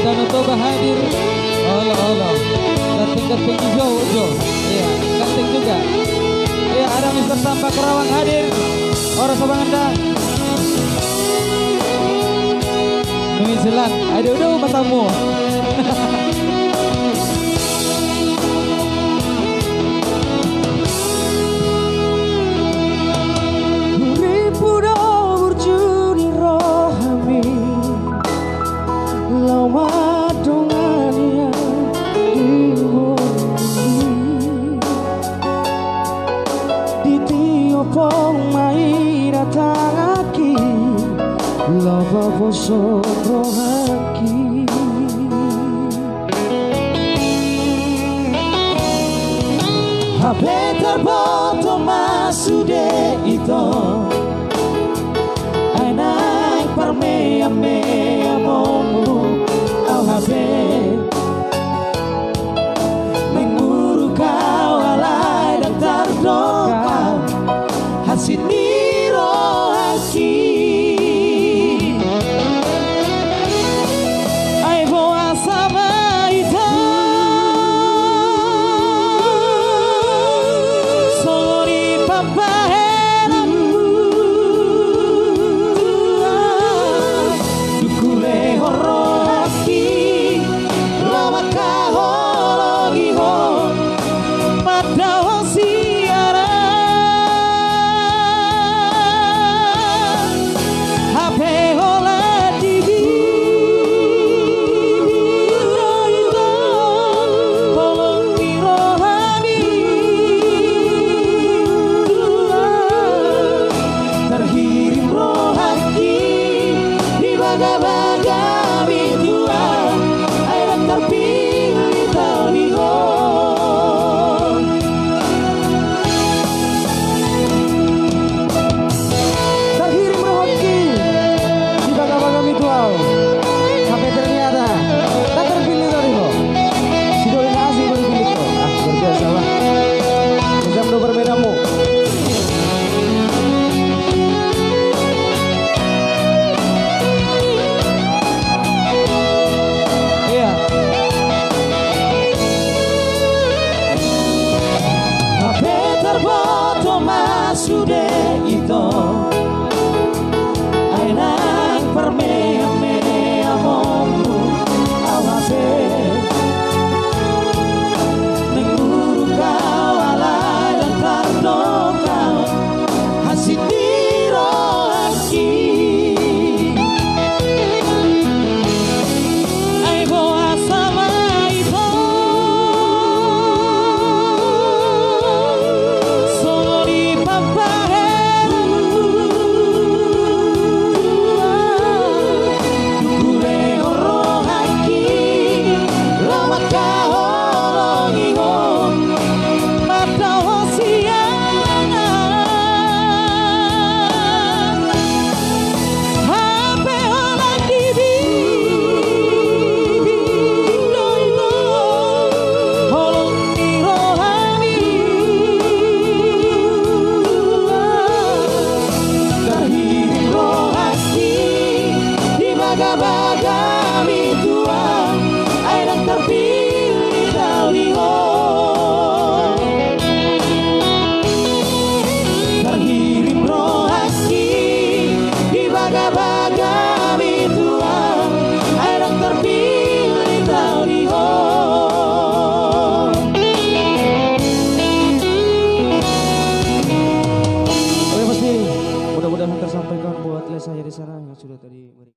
Danau Toba hadir. Allah. Keting Jo. Iya, keting juga. Iya, ada Mr. Sampah Kerawang hadir. Orang Sabanganda. New Zealand. Aduh matamu. Pong mai datang aki lava poso rohaki habe terboto masude ito anak parmea mea momu au habe menguru kau alai dan terdoka Hasiniro haki ai voa sama ita sori papa helamu dukule horo haki lama kahologi ho madawa siara sude ito ay nang parmea momu awabe nenguru kau alay dan karno kau hasidiro haki ay boa sama ito Baga-baga tua ay nang terpilih taliho terhirim rohaki di baga-baga tua ay nang terpilih taliho oke pasti mudah-mudahan tersampaikan buat saya di sana yang sudah tadi